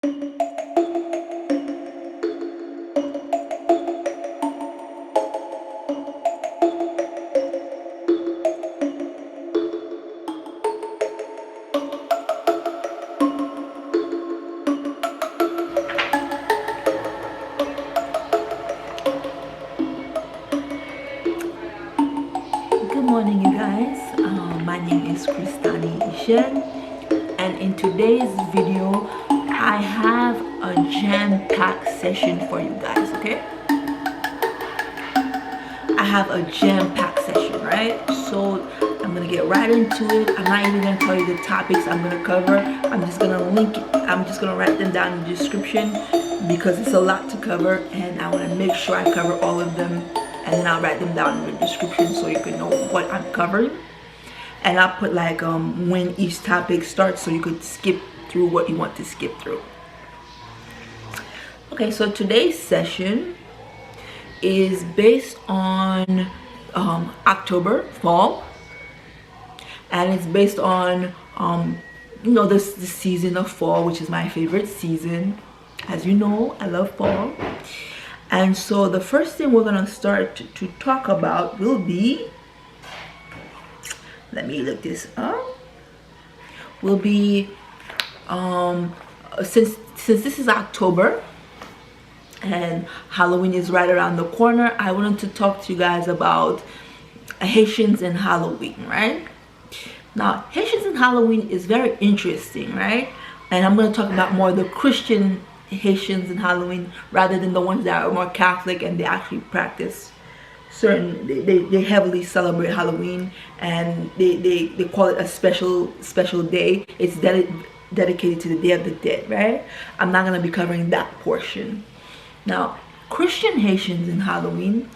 Good morning, you guys. My name is Stephanie, and in today's video, I have a jam-packed session for you guys. Okay, I have a jam-packed session, right? So I'm gonna get right into it. I'm not even gonna tell you the topics I'm gonna cover. I'm just gonna link it. I'm just gonna write them down in the description because it's a lot to cover, and I want to make sure I cover all of them. And then I'll write them down in the description so you can know what I'm covering. And I'll put like when each topic starts so you could skip through what you want to skip through. Okay, so today's session is based on October, fall, and it's based on you know, this season of fall, which is my favorite season. As you know, I love fall. And so the first thing we're gonna start to talk about will be, let me look this up, will be since this is October and Halloween is right around the corner, I wanted to talk to you guys about Haitians and Halloween, right? Now, Haitians and Halloween is very interesting, right? And I'm gonna talk about more the Christian Haitians and Halloween rather than the ones that are more Catholic and they actually practice certain, they heavily celebrate Halloween, and they call it a special day. It's dedicated to the Day of the Dead, right? I'm not going to be covering that portion. Now, Christian Haitians in Halloween,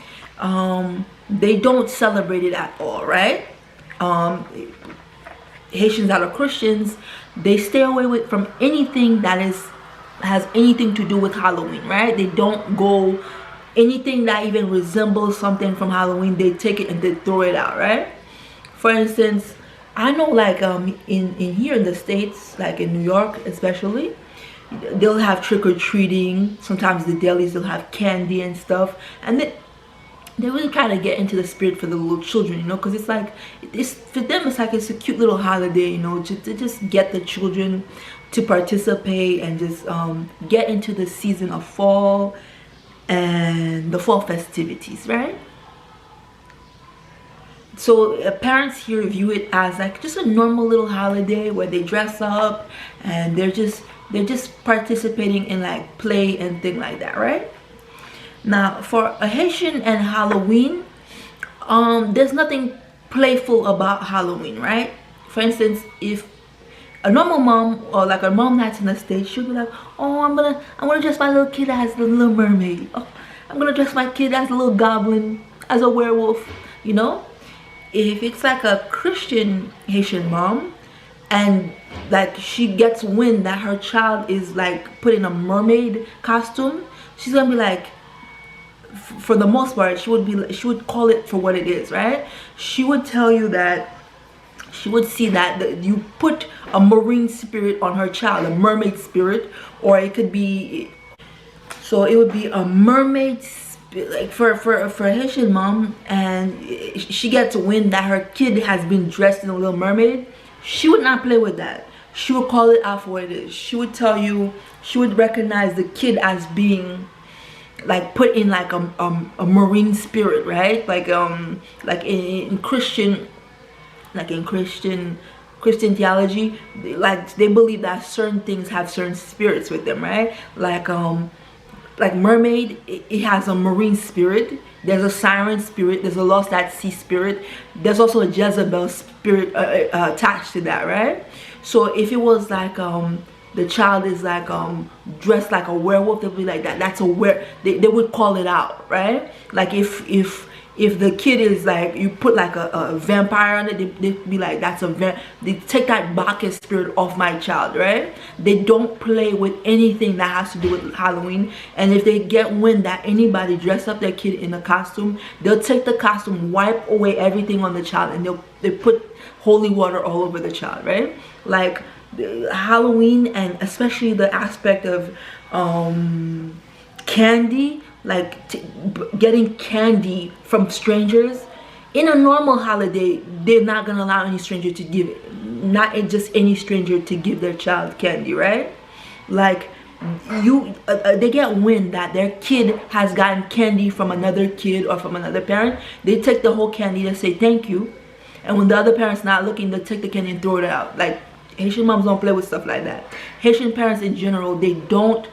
they don't celebrate it at all, right? Haitians that are Christians, they stay away from anything that has anything to do with Halloween, right? They don't go anything that even resembles something from Halloween. They take it and they throw it out, right? For instance, I know like in here in the States, like in New York especially, they'll have trick-or-treating. Sometimes the delis, they'll have candy and stuff, and they really try to get into the spirit for the little children, you know, because it's like, it's for them, it's like it's a cute little holiday, you know, to just get the children to participate and just get into the season of fall and the fall festivities, right? So parents here view it as like just a normal little holiday where they dress up and they're just participating in like play and thing like that, right? Now, for a Haitian and Halloween, there's nothing playful about Halloween, right? For instance, if a normal mom or like a mom that's in the States, she'll be like, oh, I'm gonna dress my little kid as the Little Mermaid. Oh, I'm gonna dress my kid as a little goblin, as a werewolf, you know? If it's like a Christian Haitian mom and like she gets wind that her child is like put in a mermaid costume, she's gonna be like, for the most part, she would call it for what it is, right? She would tell you that she would see that you put a marine spirit on her child, a mermaid spirit, or it could be, so it would be a mermaid spirit, like for a Haitian mom, and she gets wind that her kid has been dressed in a Little Mermaid. She would not play with that. She would call it out for what it is. She would tell you, she would recognize the kid as being like put in like a marine spirit, right? Like in Christian, like in Christian theology, like they believe that certain things have certain spirits with them, right? Like mermaid, it has a marine spirit. There's a siren spirit. There's a lost at sea spirit. There's also a Jezebel spirit attached to that, right? So if it was like the child is like dressed like a werewolf, they'll be like that. That's a they would call it out, right? Like if the kid is like, you put like a vampire on it, they'd be like, that's a they take that Bacchus spirit off my child, right? They don't play with anything that has to do with Halloween. And if they get wind that anybody dressed up their kid in a costume, they'll take the costume, wipe away everything on the child, and they put holy water all over the child, right? Like Halloween, and especially the aspect of candy, like getting candy from strangers. In a normal holiday, they're not gonna allow any stranger to give it, not just any stranger to give their child candy, right? Like they get wind that their kid has gotten candy from another kid or from another parent. They take the whole candy to say thank you, and when the other parent's not looking, they take the candy and throw it out. Like, Haitian moms don't play with stuff like that. Haitian parents in general, they don't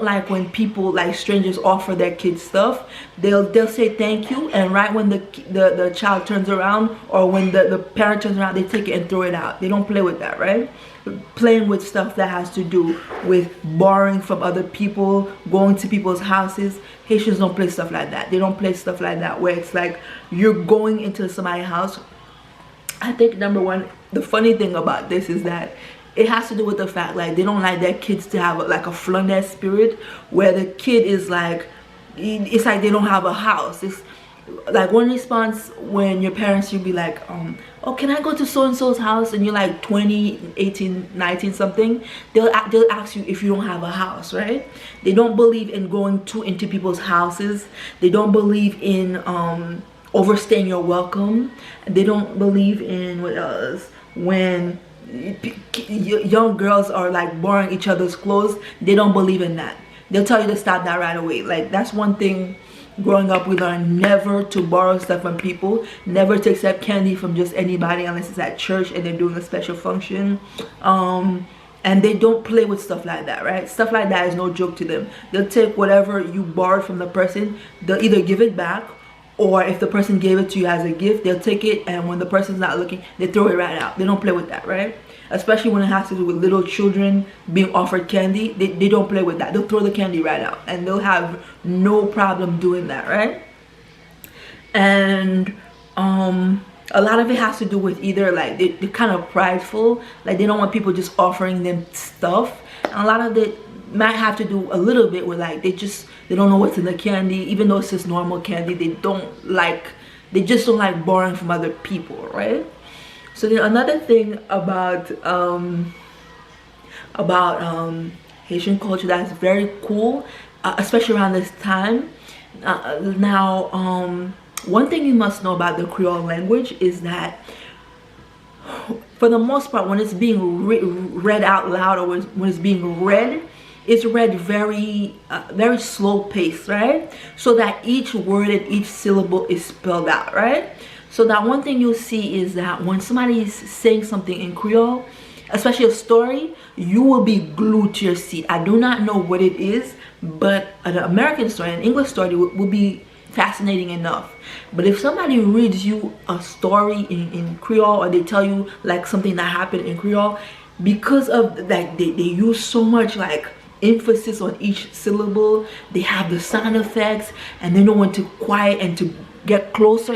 like when people, like strangers, offer their kids stuff. They'll say thank you, and right when the child turns around, or when the parent turns around, they take it and throw it out. They don't play with that, right? Playing with stuff that has to do with borrowing from other people, going to people's houses. Haitians don't play stuff like that. They don't play stuff like that where it's like you're going into somebody's house. I think number one, the funny thing about this is that it has to do with the fact, like, they don't like their kids to have like a flunky spirit, where the kid is like, it's like they don't have a house. It's like one response when your parents, you'll be like, oh, can I go to so and so's house, and you're like 20, 18, 19 something. They'll ask you if you don't have a house, right? They don't believe in going into people's houses. They don't believe in overstaying your welcome. They don't believe in, what else, when young girls are like borrowing each other's clothes. They don't believe in that. They'll tell you to stop that right away. Like, that's one thing growing up we learned: never to borrow stuff from people, never to accept candy from just anybody unless it's at church and they're doing a special function. And they don't play with stuff like that, right? Stuff like that is no joke to them. They'll take whatever you borrowed from the person, they'll either give it back, or if the person gave it to you as a gift, they'll take it, and when the person's not looking, they throw it right out. They don't play with that, right? Especially when it has to do with little children being offered candy. They don't play with that. They'll throw the candy right out, and they'll have no problem doing that, right? And a lot of it has to do with either like they're kind of prideful, like they don't want people just offering them stuff. And a lot of it might have to do a little bit with like they don't know what's in the candy, even though it's just normal candy. They just don't like borrowing from other people, right? So then another thing about Haitian culture that's very cool, especially around this time. One thing you must know about the Creole language is that, for the most part, when it's being read out loud, or when it's being read, it's read very very slow paced, right? So that each word and each syllable is spelled out, right? So that one thing you'll see is that when somebody is saying something in Creole, especially a story, you will be glued to your seat. I do not know what it is, but an American story, an English story will be fascinating enough. But if somebody reads you a story in Creole, or they tell you like something that happened in Creole, because of like they use so much like emphasis on each syllable, they have the sound effects, and they know when to quiet and to get closer.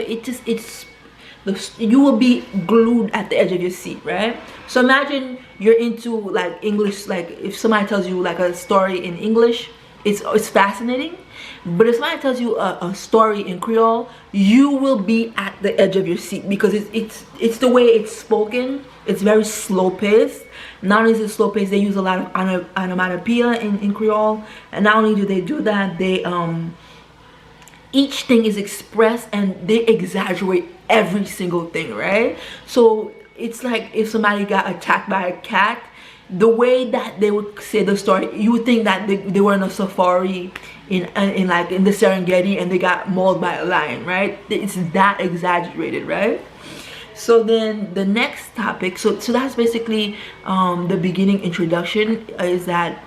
You will be glued at the edge of your seat, right? So imagine you're into like English, like if somebody tells you like a story in English, it's fascinating. But if somebody tells you a story in Creole, you will be at the edge of your seat, because it's the way it's spoken. It's very slow paced. Not only is it slow paced, they use a lot of onomatopoeia in Creole, and not only do they do that, they each thing is expressed and they exaggerate every single thing, right? So it's like if somebody got attacked by a cat, the way that they would say the story, you would think that they were in a safari in the Serengeti, and they got mauled by a lion, right? It's that exaggerated, right? So then the next topic, so that's basically the beginning introduction, is that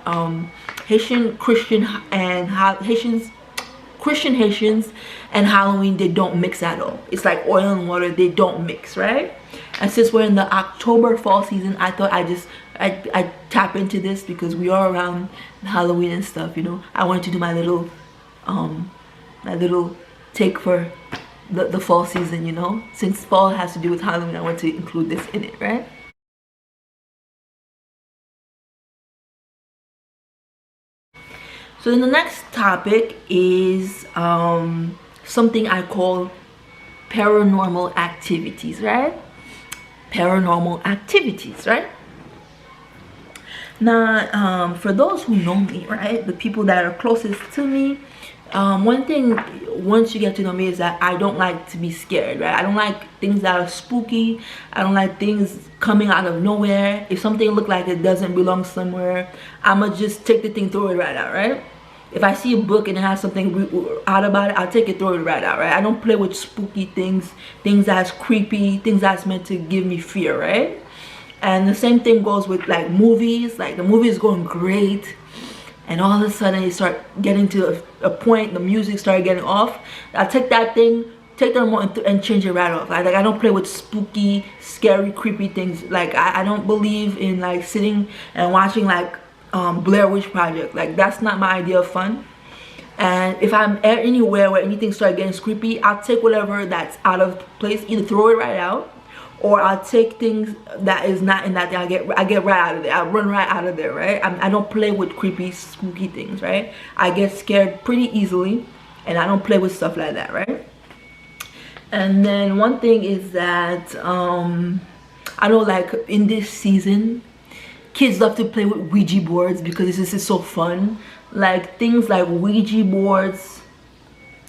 Christian Haitians and Halloween, they don't mix at all. It's like oil and water, they don't mix, right? And since we're in the October fall season, I thought I tap into this, because we are around Halloween and stuff, you know. I wanted to do my little take for the fall season, you know. Since fall has to do with Halloween, I want to include this in it, right? So then the next topic is something I call paranormal activities, right? Paranormal activities, right? Now, for those who know me, right, the people that are closest to me, one thing, once you get to know me, is that I don't like to be scared, right? I don't like things that are spooky. I don't like things coming out of nowhere. If something look like it doesn't belong somewhere, I'ma just take the thing, throw it right out, right? If I see a book and it has something odd about it, I'll take it, throw it right out, right? I don't play with spooky things, things that's creepy, things that's meant to give me fear, right? And the same thing goes with like movies. Like the movie is going great, and all of a sudden you start getting to a point, the music started getting off. I'll take that thing, take the remote and change it right off. Like I don't play with spooky, scary, creepy things. Like I don't believe in like sitting and watching like Blair Witch Project. Like that's not my idea of fun. And if I'm anywhere where anything starts getting creepy, I'll take whatever that's out of place, either throw it right out, or I'll take things that is not in that thing. I get right out of there. I run right out of there, right? I don't play with creepy, spooky things, right? I get scared pretty easily, and I don't play with stuff like that, right? And then one thing is that I know, like in this season, kids love to play with Ouija boards because this is so fun. Like things like Ouija boards,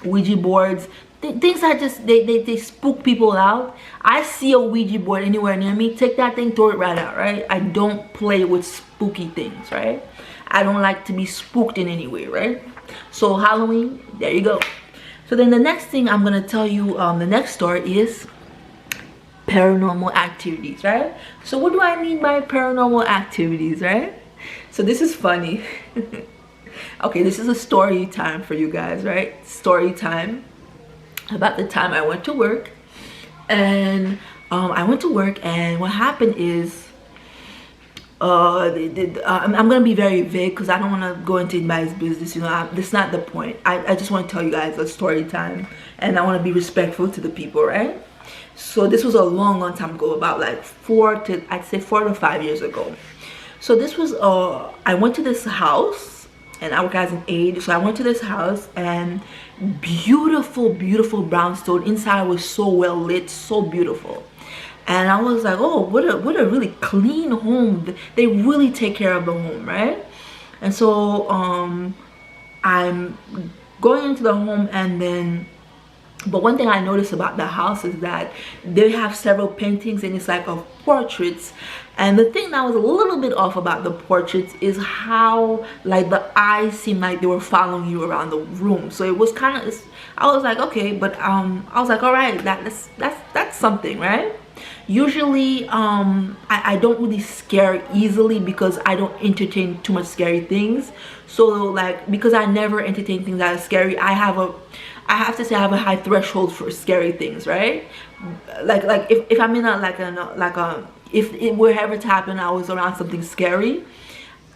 things that just they spook people out. I see a Ouija board anywhere near me, take that thing, throw it right out, right? I don't play with spooky things, right? I don't like to be spooked in any way, right? So Halloween, there you go. So then the next thing I'm gonna tell you, the next story is paranormal activities, right? So what do I mean by paranormal activities, right? So this is funny. Okay, this is a story time for you guys, right? Story time about the time I went to work. And I went to work, and what happened is I'm gonna be very vague because I don't want to go into anybody's business, you know. That's not the point. I just want to tell you guys a story time, and I want to be respectful to the people, right? So this was a long time ago, about like 4 to 5 years ago. So this was I went to this house, and I work as an aide. So I went to this house, and beautiful brownstone. Inside was so well lit, so beautiful. And I was like, oh, what a really clean home. They really take care of the home, right? And so I'm going into the home, and then, but one thing I noticed about the house is that they have several paintings, and it's like of portraits. And the thing that was a little bit off about the portraits is how like the eyes seemed like they were following you around the room. So it was kind of, I was like, okay, but I was like, all right, that's something, right? Usually I don't really scare easily because I don't entertain too much scary things. So like, because I never entertain things that are scary, I have to say I have a high threshold for scary things, right? Like if I'm in a if it were ever to happen, I was around something scary,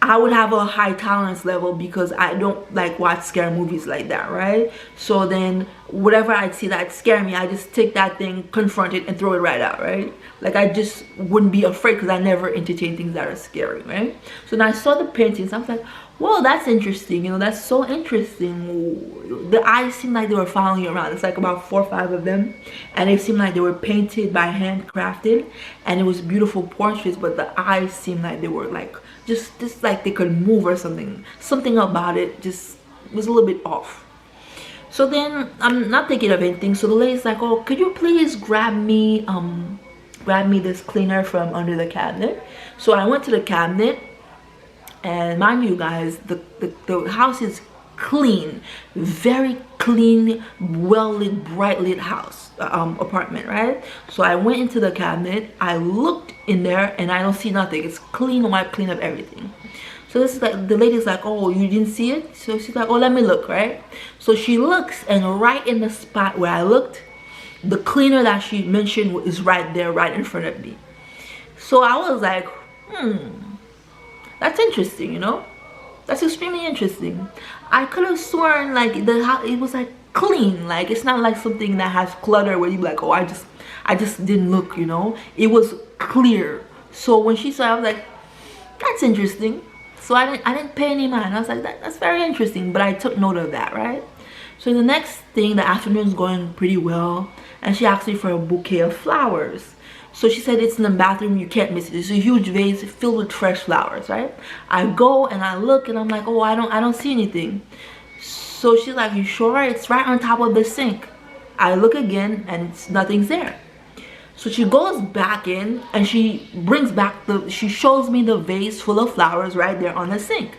I would have a high tolerance level because I don't like watch scary movies like that, right? So then whatever I see that scare me, I just take that thing, confront it, and throw it right out, right? Like I just wouldn't be afraid because I never entertain things that are scary, right? So then I saw the paintings, I was like, whoa, that's interesting, you know, that's so interesting. The eyes seemed like they were following you around. It's like about 4 or 5 of them, and it seemed like they were painted by handcrafted, and it was beautiful portraits, but the eyes seemed like they were like just like they could move or something about it just was a little bit off. So then I'm not thinking of anything, so the lady's like, oh, could you please grab me this cleaner from under the cabinet? So I went to the cabinet, and mind you guys, the house is clean, very clean, well lit, bright lit house, apartment, right? So I went into the cabinet, I looked in there, and I don't see nothing. It's clean, wiped clean of everything. So this is like, the lady's like, oh, you didn't see it? So she's like, oh, let me look, right? So she looks, and right in the spot where I looked, the cleaner that she mentioned is right there, right in front of me. So I was like, that's interesting, you know? That's extremely interesting. I could have sworn like it was like clean, like it's not like something that has clutter where you be like, oh, I just didn't look, you know? It was clear. So when she saw it, I was like, that's interesting. So I didn't pay any mind. I was like, that's very interesting, but I took note of that, right? So the next thing, the afternoon's going pretty well, and she asked me for a bouquet of flowers. So she said it's in the bathroom, you can't miss it. It's a huge vase filled with fresh flowers, right? I go and I look and I'm like, oh, I don't see anything. So she's like, you sure? It's right on top of the sink. I look again and nothing's there. So she goes back in and she she shows me the vase full of flowers right there on the sink.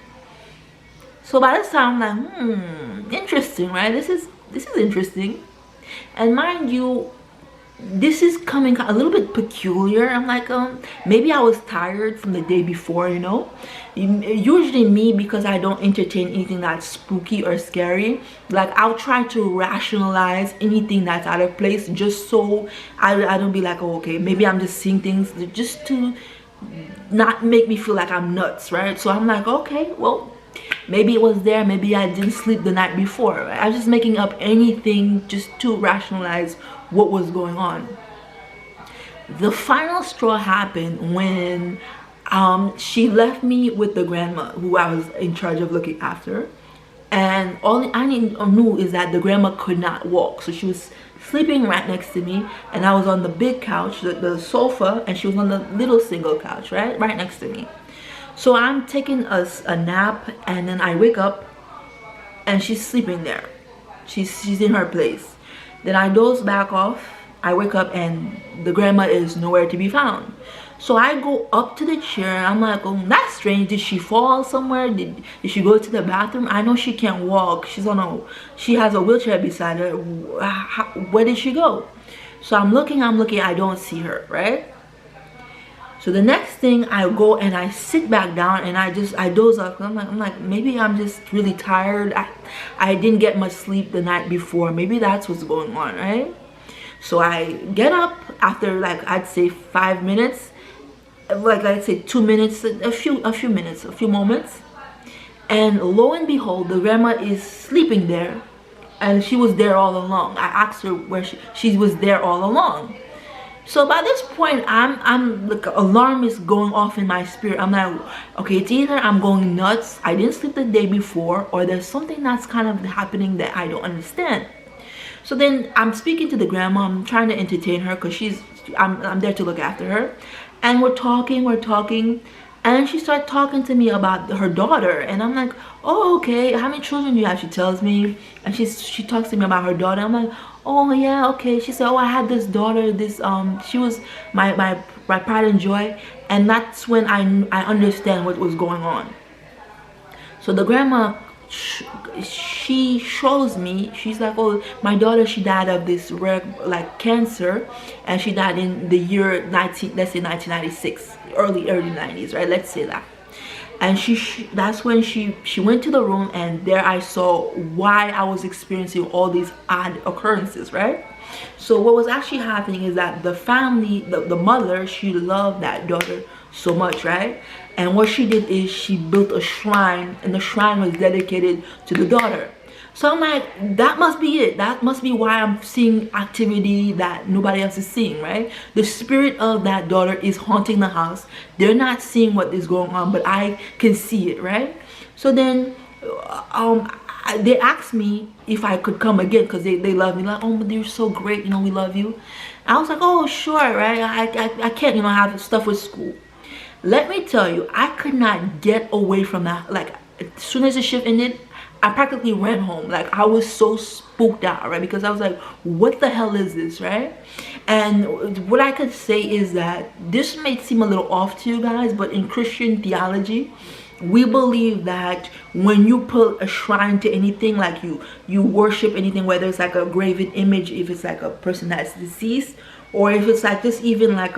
So by this time I'm like, interesting, right? This is interesting. And mind you, this is coming a little bit peculiar. I'm like, maybe I was tired from the day before, you know. Usually me, because I don't entertain anything that's spooky or scary, like I'll try to rationalize anything that's out of place, just so I don't be like, oh, okay, maybe I'm just seeing things just to not make me feel like I'm nuts, right? So I'm like, okay, well, maybe it was there, maybe I didn't sleep the night before, right? I was just making up anything just to rationalize what was going on. The final straw happened when she left me with the grandma who I was in charge of looking after, and all I knew is that the grandma could not walk, so she was sleeping right next to me, and I was on the big couch, the sofa, and she was on the little single couch right next to me. So I'm taking a nap, and then I wake up and she's sleeping there. She's in her place. Then I doze back off. I wake up and the grandma is nowhere to be found. So I go up to the chair and I'm like, oh, that's strange. Did she fall somewhere? Did she go to the bathroom? I know she can't walk. She has a wheelchair beside her. Where did she go? So I'm looking, I don't see her, right? So the next thing, I go and I sit back down and I doze off. I'm like, maybe I'm just really tired. I didn't get much sleep the night before. Maybe that's what's going on, right? So I get up after, like, I'd say 5 minutes, like I'd say 2 minutes, a few moments, and lo and behold, the grandma is sleeping there, and she was there all along. I asked her where she was there all along. So by this point, I'm like, alarm is going off in my spirit. I'm like, okay, it's either I'm going nuts, I didn't sleep the day before, or there's something that's kind of happening that I don't understand. So then I'm speaking to the grandma. I'm trying to entertain her because I'm there to look after her, and we're talking, and she started talking to me about her daughter, and I'm like, oh, okay, how many children do you have? She tells me, and she talks to me about her daughter. I'm like, oh yeah, okay. She said, oh, I had this daughter, she was my pride and joy. And that's when I understand what was going on. So the grandma, she shows me, she's like, oh, my daughter, she died of this rare, like, cancer, and she died in the year let's say 1996, early 90s, right? Let's say that. And that's when she went to the room, and there I saw why I was experiencing all these odd occurrences, right? So what was actually happening is that the family, the mother, she loved that daughter so much, right? And what she did is she built a shrine, and the shrine was dedicated to the daughter. So I'm like, that must be it. That must be why I'm seeing activity that nobody else is seeing, right? The spirit of that daughter is haunting the house. They're not seeing what is going on, but I can see it, right? So then they asked me if I could come again because they love me. Like, oh, you're so great, you know, we love you. I was like, oh, sure, right? I can't, you know, have stuff with school. Let me tell you, I could not get away from that. Like, as soon as the shift ended, I practically ran home. Like, I was so spooked out, right? Because I was like, what the hell is this, right? And what I could say is that this may seem a little off to you guys, but in Christian theology, we believe that when you put a shrine to anything, like you worship anything, whether it's like a graven image, if it's like a person that's deceased, or if it's like just even like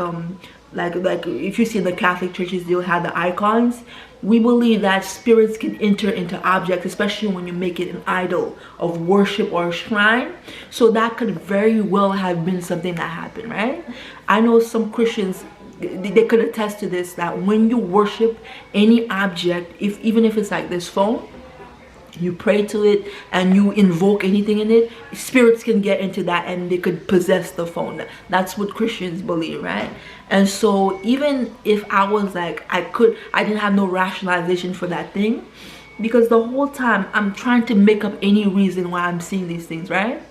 if you see in the Catholic churches, they'll have the icons. We believe that spirits can enter into objects, especially when you make it an idol of worship or a shrine. So that could very well have been something that happened, right? I know some Christians, they could attest to this, that when you worship any object, even if it's like this phone, you pray to it and you invoke anything in it, spirits can get into that and they could possess the phone. That's what Christians believe, right? And so even if I was like, I didn't have no rationalization for that thing, because the whole time I'm trying to make up any reason why I'm seeing these things, right?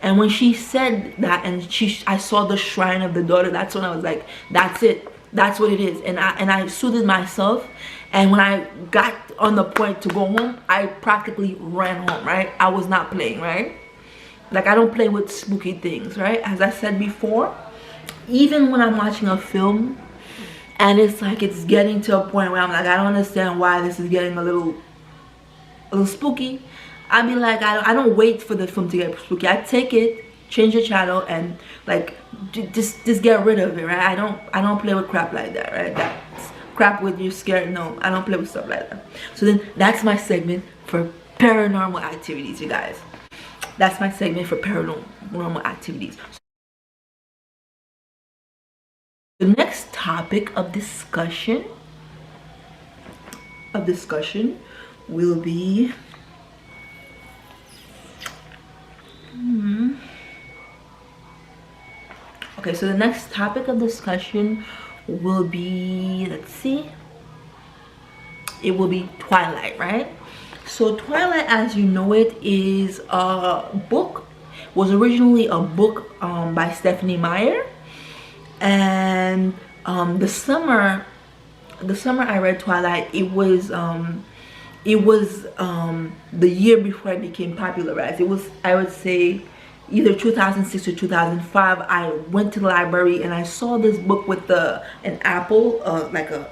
And when she said that, and I saw the shrine of the daughter, that's when I was like, that's it, that's what it is. And I soothed myself, and when I got on the point to go home, I practically ran home, right? I was not playing, right? Like, I don't play with spooky things, right? As I said before, even when I'm watching a film and it's like it's getting to a point where I'm like, I don't understand why this is getting a little spooky, I'd be like, I don't wait for the film to get spooky. I take it, change the channel, and like just get rid of it, right? I don't play with crap like that, right? That's crap with you scared. No, I don't play with stuff like that. So then that's my segment for paranormal activities, you guys. That's my segment for paranormal activities. The next topic of discussion will be okay, so the next topic of discussion will be, let's see, it will be Twilight, right? So Twilight, as you know it, is a book, was originally a book by Stephanie Meyers. And the summer I read Twilight, it was the year before it became popularized. It was, I would say, either 2006 or 2005. I went to the library and I saw this book with an apple, like a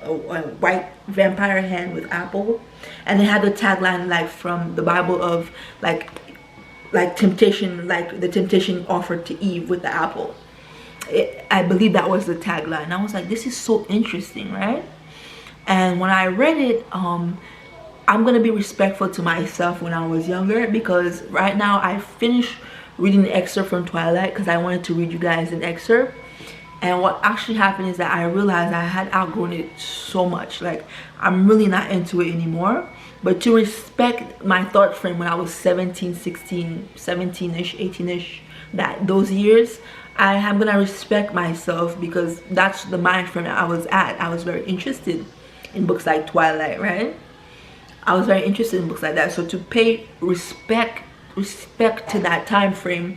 white vampire hand with apple, and it had the tagline like from the Bible of like temptation, like the temptation offered to Eve with the apple. I believe that was the tagline. I was like, this is so interesting, right? And when I read it, I'm gonna be respectful to myself when I was younger, because right now I finished reading the excerpt from Twilight because I wanted to read you guys an excerpt. And what actually happened is that I realized I had outgrown it so much. Like, I'm really not into it anymore. But to respect my thought frame when I was 17, 16, 17-ish, 18-ish, those years, I am gonna respect myself, because that's the mind frame I was at. I was very interested in books like Twilight, right? I was very interested in books like that. So to pay respect to that time frame,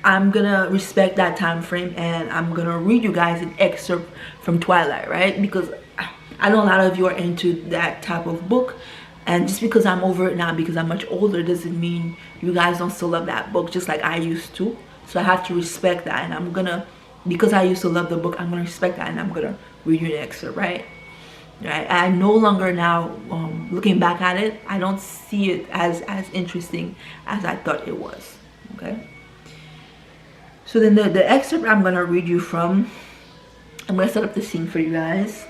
I'm gonna respect that time frame, and I'm gonna read you guys an excerpt from Twilight, right? Because I know a lot of you are into that type of book, and just because I'm over it now, because I'm much older, doesn't mean you guys don't still love that book just like I used to. So I have to respect that, and I'm gonna, because I used to love the book, I'm gonna respect that, and I'm gonna read you an excerpt, right? Right? I no longer now, looking back at it, I don't see it as interesting as I thought it was. Okay. So then the excerpt I'm gonna read you from, I'm gonna set up the scene for you guys.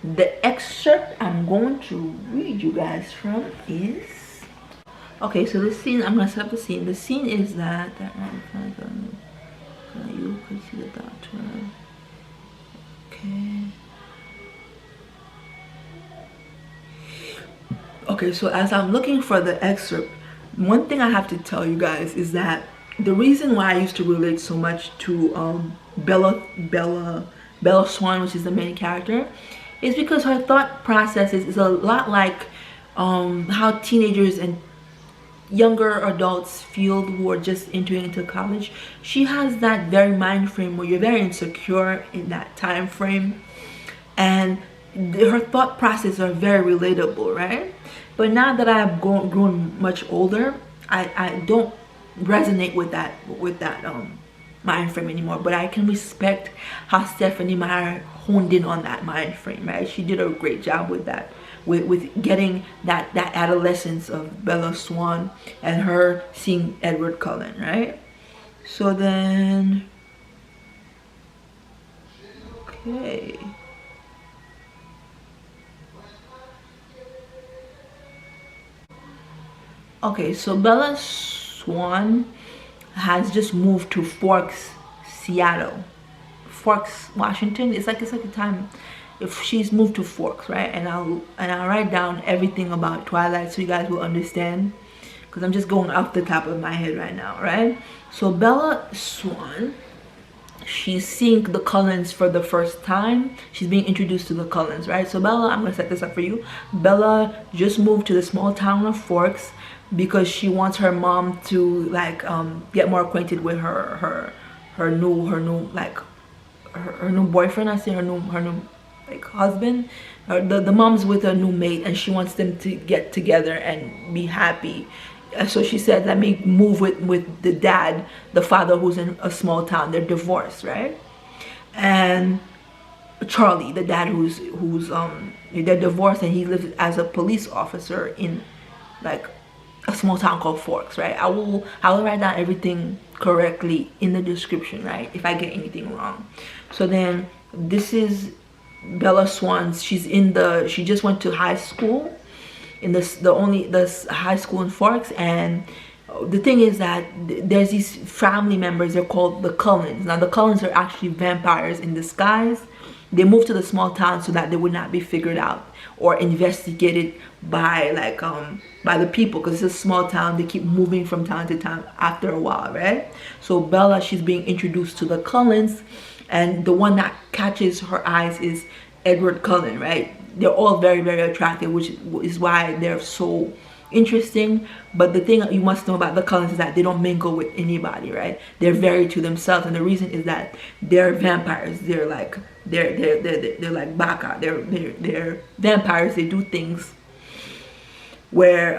The excerpt I'm going to read you guys from is, okay, so the scene, I'm gonna set up the scene. The scene is that you could see the doctor. Okay, so as I'm looking for the excerpt, one thing I have to tell you guys is that the reason why I used to relate so much to Bella Swan, which is the main character, is because her thought processes is a lot like how teenagers and younger adults feel who are just entering into college. She has that very mind frame where you're very insecure in that time frame, and her thought processes are very relatable, right? But now that I've grown much older, I don't resonate with that mind frame anymore. But I can respect how Stephanie Meyer honed in on that mind frame, right? She did a great job with that, with getting that adolescence of Bella Swan and her seeing Edward Cullen, right? So then, okay. Okay, so Bella Swan has just moved to Forks, Washington. It's like a time if she's moved to Forks, right? And I'll write down everything about Twilight so you guys will understand, because I'm just going off the top of my head right now, right? So Bella Swan, she's seeing the Cullens for the first time. She's being introduced to the Cullens, right? So Bella, I'm gonna set this up for you. Bella just moved to the small town of Forks because she wants her mom to like get more acquainted with her new like her new boyfriend. I say her new like husband. The mom's with a new mate, and she wants them to get together and be happy. So she said, let me move with the dad, the father, who's in a small town. They're divorced, right? And Charlie, the dad, who's they're divorced, and he lives as a police officer in like a small town called Forks, right? I will write down everything correctly in the description, right, if I get anything wrong. So then this is Bella Swan. She just went to high school in the high school in Forks, and the thing is that there's these family members. They're called the Cullens. Now the Cullens are actually vampires in disguise. They moved to the small town so that they would not be figured out or investigated by like by the people, because it's a small town. They keep moving from town to town after a while, right? So Bella, she's being introduced to the Cullens, and the one that catches her eyes is Edward Cullen, right? They're all very, very attractive, which is why they're so interesting. But the thing you must know about the Cullens is that they don't mingle with anybody, right? They're very to themselves, and the reason is that they're vampires. They're like like Baka. They're vampires. They do things where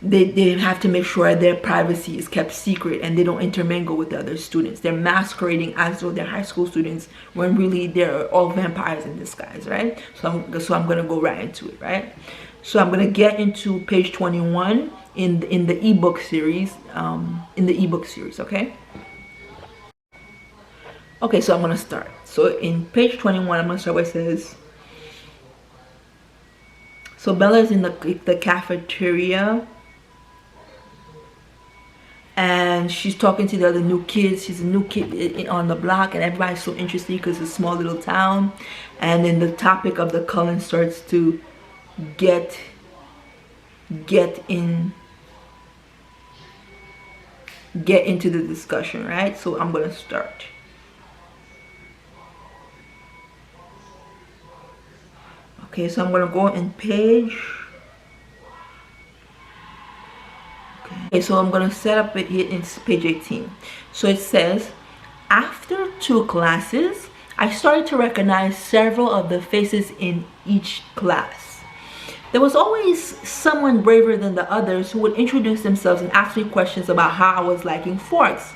they have to make sure their privacy is kept secret and they don't intermingle with the other students. They're masquerading as though they're high school students when really they're all vampires in disguise, right? So I'm gonna go right into it, right? So I'm gonna get into page 21 in the ebook series, okay? Okay, so I'm gonna start. So in page 21, I'm gonna start where it says, so Bella's in the cafeteria, and she's talking to the other new kids. She's a new kid on the block, and everybody's so interested because it's a small little town. And then the topic of the Cullen starts to get into the discussion, right? So I'm gonna start. Okay, so I'm gonna go in page. Okay, so I'm gonna set up it here in page 18. So it says, after 2 classes, I started to recognize several of the faces in each class. There was always someone braver than the others who would introduce themselves and ask me questions about how I was liking Forks.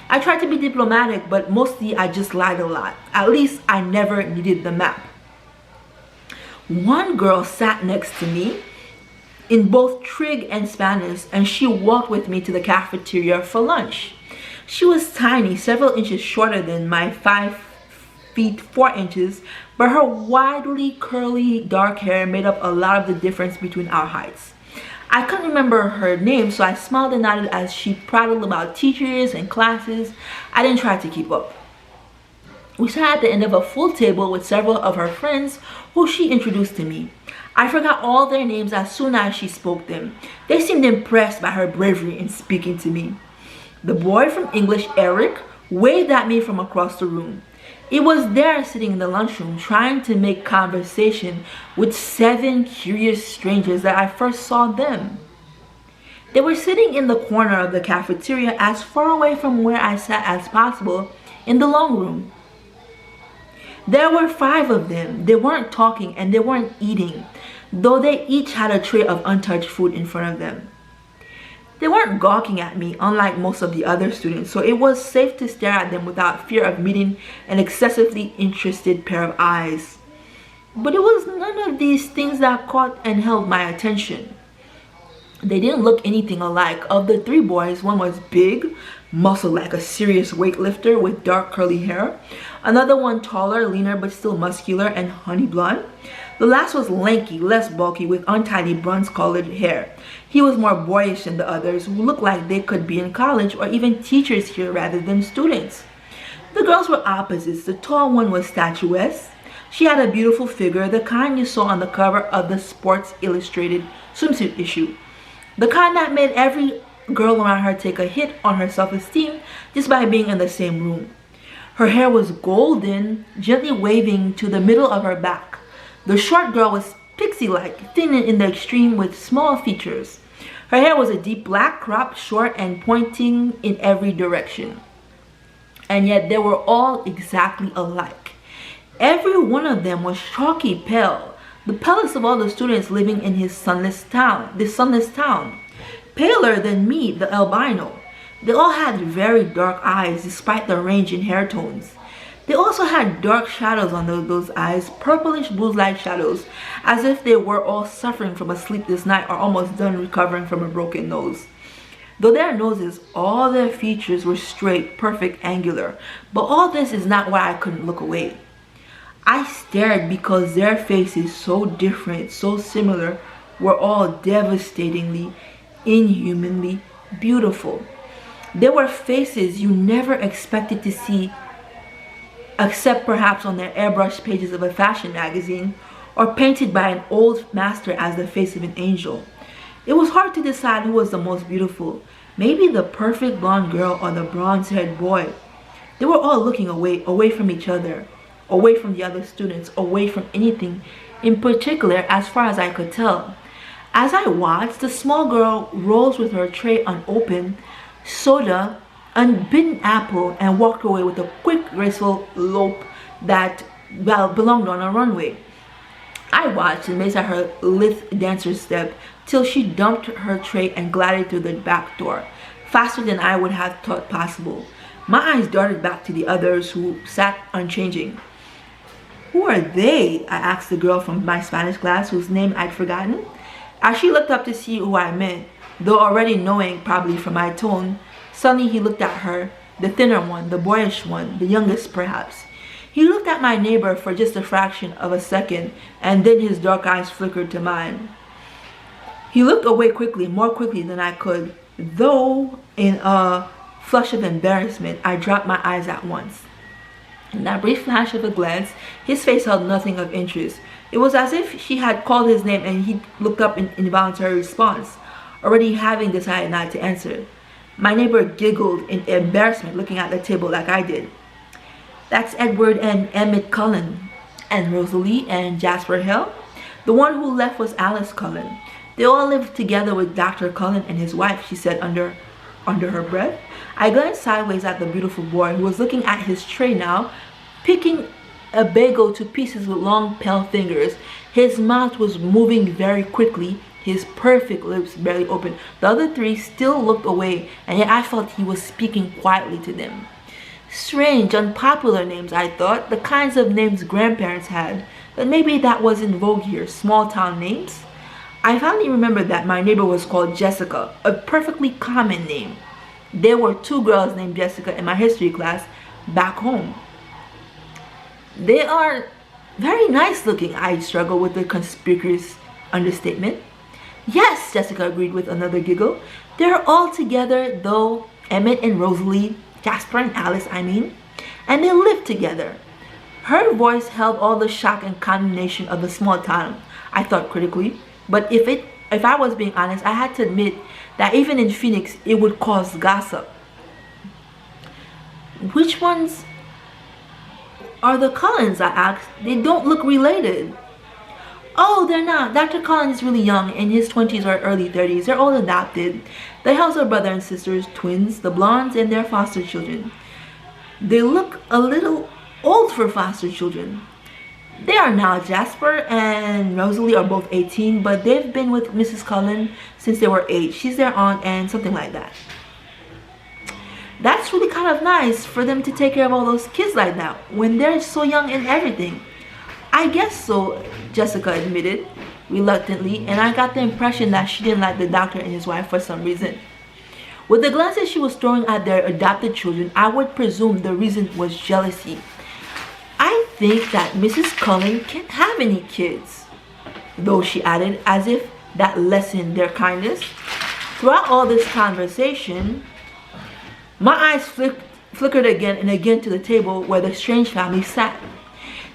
I tried to be diplomatic, but mostly I just lied a lot. At least I never needed the map. One girl sat next to me in both Trig and Spanish, and she walked with me to the cafeteria for lunch. She was tiny, several inches shorter than my 5 feet 4 inches, but her widely curly dark hair made up a lot of the difference between our heights. I couldn't remember her name, so I smiled and nodded as she prattled about teachers and classes. I didn't try to keep up. We sat at the end of a full table with several of her friends who she introduced to me. I forgot all their names as soon as she spoke them. They seemed impressed by her bravery in speaking to me. The boy from English, Eric, waved at me from across the room. It was there sitting in the lunchroom trying to make conversation with 7 curious strangers that I first saw them. They were sitting in the corner of the cafeteria as far away from where I sat as possible in the long room. There were 5 of them. They weren't talking and they weren't eating, though they each had a tray of untouched food in front of them. They weren't gawking at me, unlike most of the other students, so it was safe to stare at them without fear of meeting an excessively interested pair of eyes. But it was none of these things that caught and held my attention. They didn't look anything alike. Of the 3 boys, one was big, muscled like a serious weightlifter with dark curly hair. Another one taller, leaner, but still muscular and honey blonde. The last was lanky, less bulky, with untidy bronze-colored hair. He was more boyish than the others, who looked like they could be in college or even teachers here rather than students. The girls were opposites. The tall one was statuesque. She had a beautiful figure, the kind you saw on the cover of the Sports Illustrated swimsuit issue. The kind that made every girl around her take a hit on her self-esteem just by being in the same room. Her hair was golden, gently waving to the middle of her back. The short girl was pixie-like, thin in the extreme with small features. Her hair was a deep black, cropped, short, and pointing in every direction. And yet they were all exactly alike. Every one of them was chalky pale, the palest of all the students living in this sunless town. Paler than me, the albino. They all had very dark eyes despite the range in hair tones. They also had dark shadows on those eyes, purplish blue-like shadows, as if they were all suffering from a sleepless night or almost done recovering from a broken nose. Though their noses, all their features were straight, perfect, angular, but all this is not why I couldn't look away. I stared because their faces, so different, so similar, were all devastatingly, inhumanly beautiful. They were faces you never expected to see, except perhaps on their airbrushed pages of a fashion magazine, or painted by an old master as the face of an angel. It was hard to decide who was the most beautiful, maybe the perfect blonde girl or the bronze-haired boy. They were all looking away from each other, away from the other students, away from anything in particular as far as I could tell. As I watched, the small girl rose with her tray unopened, soda, unbitten apple, and walked away with a quick, graceful lope that belonged on a runway. I watched and amazed at her lithe dancer step till she dumped her tray and glided through the back door, faster than I would have thought possible. My eyes darted back to the others who sat unchanging. "Who are they?" I asked the girl from my Spanish class whose name I'd forgotten. As she looked up to see who I meant, though already knowing probably from my tone, suddenly he looked at her, the thinner one, the boyish one, the youngest perhaps. He looked at my neighbor for just a fraction of a second, and then his dark eyes flickered to mine. He looked away quickly, more quickly than I could, though in a flush of embarrassment, I dropped my eyes at once. In that brief flash of a glance, his face held nothing of interest. It was as if she had called his name and he looked up in involuntary response, already having decided not to answer. My neighbor giggled in embarrassment, looking at the table like I did. "That's Edward and Emmett Cullen, and Rosalie and Jasper Hill. The one who left was Alice Cullen. They all lived together with Dr. Cullen and his wife," she said under her breath. I glanced sideways at the beautiful boy who was looking at his tray now, picking a bagel to pieces with long, pale fingers. His mouth was moving very quickly, his perfect lips barely open. The other three still looked away, and yet I felt he was speaking quietly to them. Strange, unpopular names, I thought, the kinds of names grandparents had, but maybe that was in vogue here, small-town names. I finally remembered that my neighbor was called Jessica, a perfectly common name. There were 2 girls named Jessica in my history class back home. "They are very nice looking," I struggled with a conspicuous understatement. "Yes," Jessica agreed with another giggle. "They're all together, though, Emmett and Rosalie, Jasper and Alice, I mean. And they live together." Her voice held all the shock and condemnation of a small town, I thought critically. But if I was being honest, I had to admit that even in Phoenix, it would cause gossip. "Which ones are the Cullens?" I asked. "They don't look related." "Oh, they're not. Dr. Cullen is really young, in his 20s or early 30s. They're all adopted. The Hills are brother and sisters, twins, the Blondes, and their foster children. They look a little old for foster children. They are now. Jasper and Rosalie are both 18, but they've been with Mrs. Cullen since they were 8. She's their aunt and something like that." "That's really kind of nice for them to take care of all those kids like that when they're so young and everything." "I guess so," Jessica admitted reluctantly, and I got the impression that she didn't like the doctor and his wife for some reason. With the glances she was throwing at their adopted children, I would presume the reason was jealousy. "I think that Mrs. Cullen can't have any kids," though, she added, as if that lessened their kindness. Throughout all this conversation, my eyes flickered again and again to the table where the strange family sat.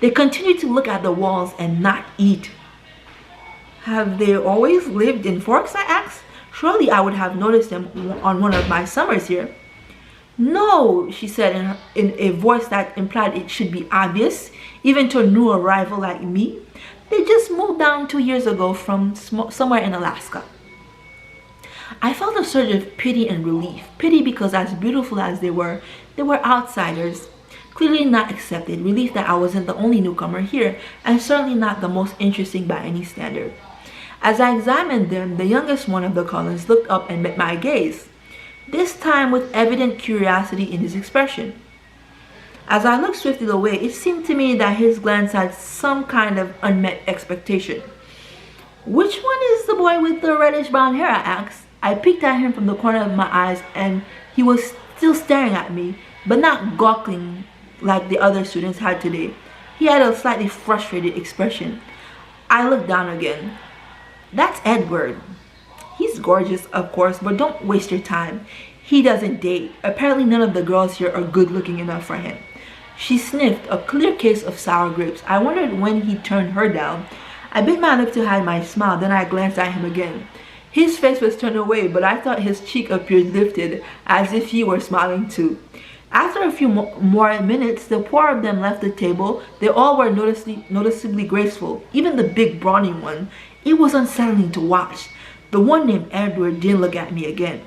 They continued to look at the walls and not eat. "Have they always lived in Forks?" I asked. "Surely I would have noticed them on one of my summers here." "No," she said in a voice that implied it should be obvious, even to a new arrival like me. "They just moved down 2 years ago from somewhere in Alaska." I felt a surge of pity and relief. Pity because as beautiful as they were outsiders, clearly not accepted. Relief that I wasn't the only newcomer here, and certainly not the most interesting by any standard. As I examined them, the youngest one of the Cullens looked up and met my gaze, this time with evident curiosity in his expression. As I looked swiftly away, it seemed to me that his glance had some kind of unmet expectation. "Which one is the boy with the reddish-brown hair?" I asked. I peeked at him from the corner of my eyes, and he was still staring at me, but not gawking like the other students had today. He had a slightly frustrated expression. I looked down again. "That's Edward. He's gorgeous, of course, but don't waste your time. He doesn't date. Apparently none of the girls here are good looking enough for him." She sniffed, a clear case of sour grapes. I wondered when he'd turn her down. I bit my lip to hide my smile, then I glanced at him again. His face was turned away, but I thought his cheek appeared lifted, as if he were smiling too. After a few more minutes, the four of them left the table. They all were noticeably graceful, even the big brawny one. It was unsettling to watch. The one named Edward didn't look at me again.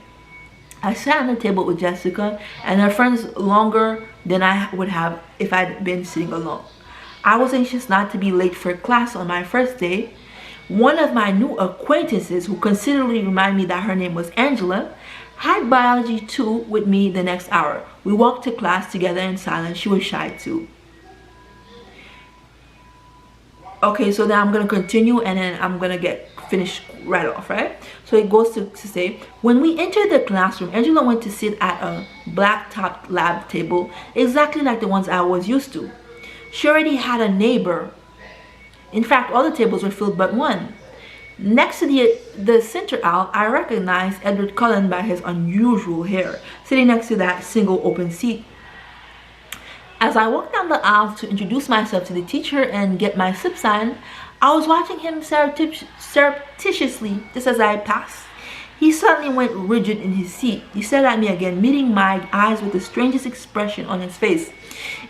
I sat on the table with Jessica and her friends longer than I would have if I'd been sitting alone. I was anxious not to be late for class on my first day. One of my new acquaintances, who considerably reminded me that her name was Angela, had biology 2 with me the next hour. We walked to class together in silence. She was shy too. Okay, so then I'm going to continue and then I'm going to get finished right off, right? So it goes to say, when we entered the classroom, Angela went to sit at a black-topped lab table, exactly like the ones I was used to. She already had a neighbor. In fact, all the tables were filled but one. Next to the center aisle, I recognized Edward Cullen by his unusual hair, sitting next to that single open seat. As I walked down the aisle to introduce myself to the teacher and get my slip sign, I was watching him surreptitiously just as I passed. He suddenly went rigid in his seat. He stared at me again, meeting my eyes with the strangest expression on his face.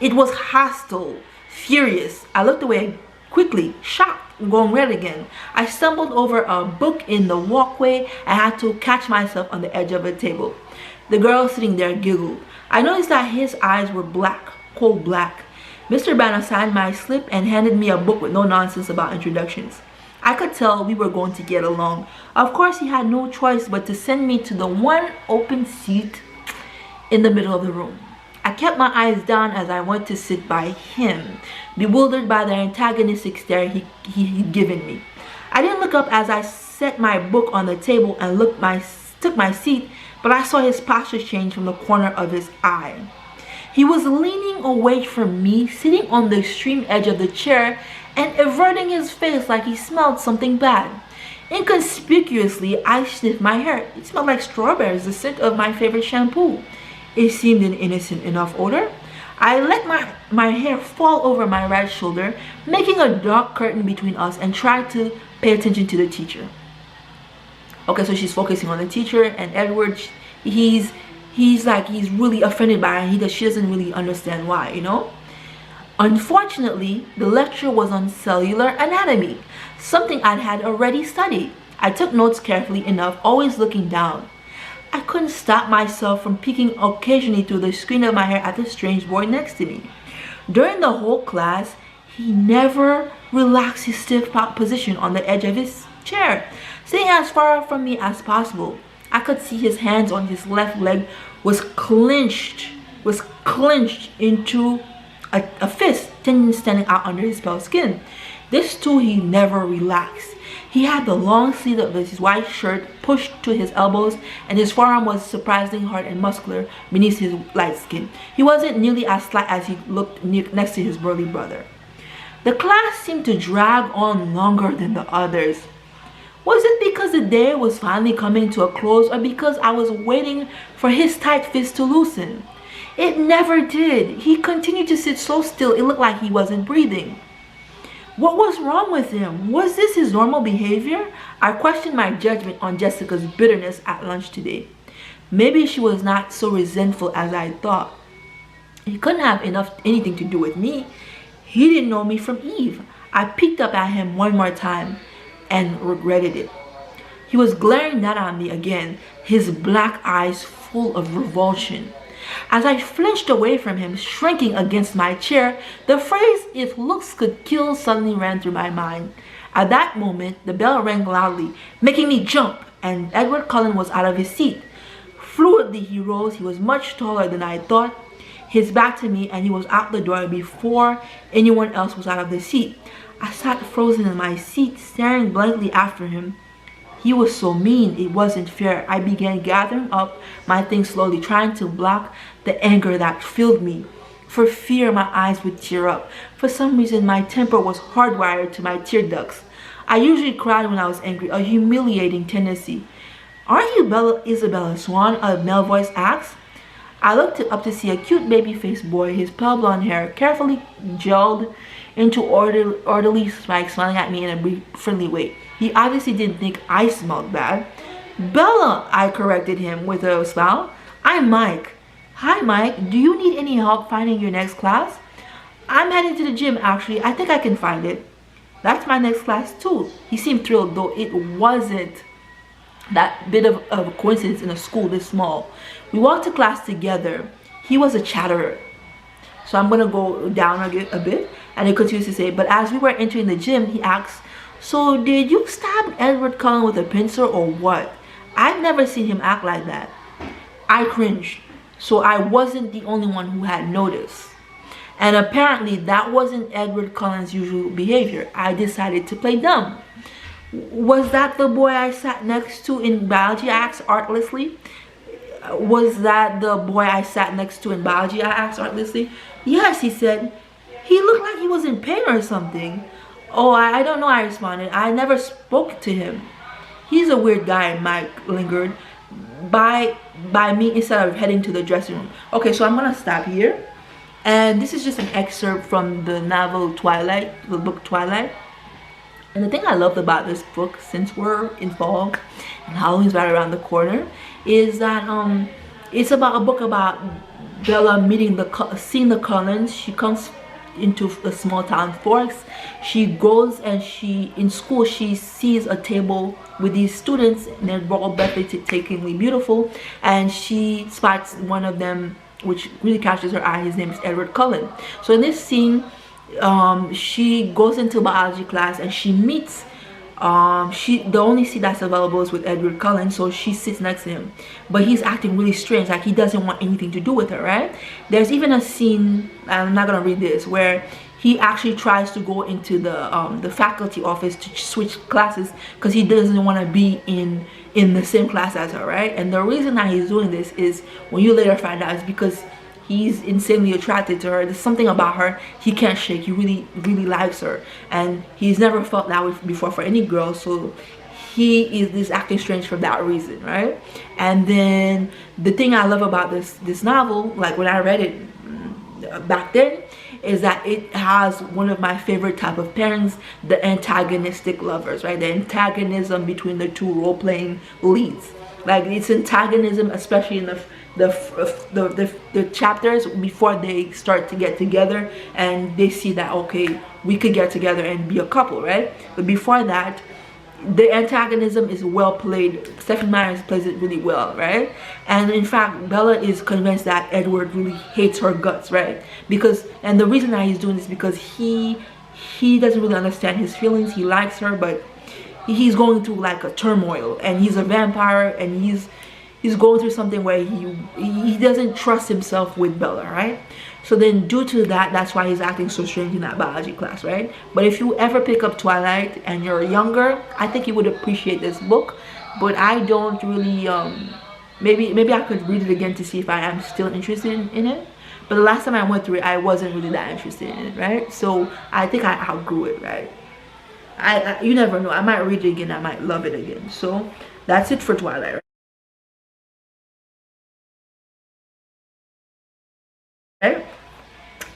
It was hostile, furious. I looked away quickly, shocked, going red again. I stumbled over a book in the walkway and had to catch myself on the edge of a table. The girl sitting there giggled. I noticed that his eyes were black, coal black. Mr. Banner signed my slip and handed me a book with no nonsense about introductions. I could tell we were going to get along. Of course, he had no choice but to send me to the one open seat in the middle of the room. I kept my eyes down as I went to sit by him, bewildered by the antagonistic stare he'd given me. I didn't look up as I set my book on the table and took my seat, but I saw his posture change from the corner of his eye. He was leaning away from me, sitting on the extreme edge of the chair and averting his face like he smelled something bad. Inconspicuously, I sniffed my hair. It smelled like strawberries, the scent of my favorite shampoo. It seemed an innocent enough odor. I let my hair fall over my right shoulder, making a dark curtain between us, and tried to pay attention to the teacher. Okay, so she's focusing on the teacher, and Edward, he's really offended by her. She doesn't really understand why, you know? Unfortunately, the lecture was on cellular anatomy, something I had already studied. I took notes carefully enough, always looking down. I couldn't stop myself from peeking occasionally through the screen of my hair at the strange boy next to me. During the whole class, he never relaxed his stiff position on the edge of his chair, sitting as far from me as possible. I could see his hands on his left leg was clenched into a fist, tendon standing out under his pale skin. This too he never relaxed. He had the long sleeve of his white shirt pushed to his elbows, and his forearm was surprisingly hard and muscular beneath his light skin. He wasn't nearly as slight as he looked next to his burly brother. The class seemed to drag on longer than the others. Was it because the day was finally coming to a close, or because I was waiting for his tight fist to loosen? It never did. He continued to sit so still it looked like he wasn't breathing. What was wrong with him? Was this his normal behavior? I questioned my judgment on Jessica's bitterness at lunch today. Maybe she was not so resentful as I thought. He couldn't have anything to do with me. He didn't know me from Eve. I peeked up at him one more time and regretted it. He was glaring down at me again, his black eyes full of revulsion. As I flinched away from him, shrinking against my chair, the phrase, "if looks could kill," suddenly ran through my mind. At that moment, the bell rang loudly, making me jump, and Edward Cullen was out of his seat. Fluidly he rose. He was much taller than I thought, his back to me, and he was out the door before anyone else was out of the seat. I sat frozen in my seat, staring blankly after him. He was so mean, it wasn't fair. I began gathering up my things slowly, trying to block the anger that filled me. For fear my eyes would tear up. For some reason, my temper was hardwired to my tear ducts. I usually cried when I was angry, a humiliating tendency. "Aren't you Bella Swan?" a male voice asked. I looked up to see a cute baby-faced boy, his pale blonde hair carefully gelled into orderly spikes, smiling at me in a friendly way. He obviously didn't think I smelled bad. "Bella," I corrected him with a smile. "I'm Mike." "Hi, Mike. Do you need any help finding your next class?" "I'm heading to the gym, actually. I think I can find it." "That's my next class, too." He seemed thrilled, though it wasn't that bit of a coincidence in a school this small. We walked to class together. He was a chatterer. So I'm going to go down a bit. And he continues to say, but as we were entering the gym, he asked, "So did you stab Edward Cullen with a pencil or what? I've never seen him act like that." I cringed. So I wasn't the only one who had noticed. And apparently that wasn't Edward Cullen's usual behavior. I decided to play dumb. "Was that the boy I sat next to in biology?" I asked artlessly. "Was that the boy I sat next to in biology?" I asked artlessly. "Yes," he said. "He looked like he was in pain or something." "Oh, I don't know," I responded. "I never spoke to him." "He's a weird guy," Mike lingered by me instead of heading to the dressing room. Okay, so I'm gonna stop here. And this is just an excerpt from the novel Twilight, the book Twilight. And the thing I loved about this book, since we're in fall and Halloween's right around the corner, is that it's about a book about Bella seeing the Cullens. She comes into a small town, Forks. She goes and in school she sees a table with these students, and they're all breathtakingly beautiful, and she spots one of them which really catches her eye. His name is Edward Cullen. So in this scene, she goes into biology class and she meets the only seat that's available is with Edward Cullen, so she sits next to him, but he's acting really strange, like he doesn't want anything to do with her, right? There's even a scene, I'm not gonna read this, where he actually tries to go into the faculty office to switch classes because he doesn't want to be in the same class as her, right? And the reason that he's doing this is, when you later find out, is because he's insanely attracted to her. There's something about her he can't shake. He really likes her, and he's never felt that way before for any girl, so he is acting strange for that reason, right? And then the thing I love about this novel, like when I read it back then, is that it has one of my favorite type of pairings, the antagonistic lovers, right? The antagonism between the two role-playing leads. Like, it's antagonism, especially in the chapters before they start to get together and they see that, okay, we could get together and be a couple, right? But before that, the antagonism is well played. Stephanie Meyers plays it really well, right? And in fact, Bella is convinced that Edward really hates her guts, right? And the reason that he's doing this is because he doesn't really understand his feelings. He likes her, but he's going through like a turmoil, and he's a vampire, and he's going through something where he doesn't trust himself with Bella, right? So then due to that, that's why he's acting so strange in that biology class, right? But if you ever pick up Twilight and you're younger, I think you would appreciate this book. But I don't really, maybe I could read it again to see if I am still interested in it. But the last time I went through it, I wasn't really that interested in it, right? So I think I outgrew it, right? You never know. I might read it again. I might love it again. So that's it for Twilight, right?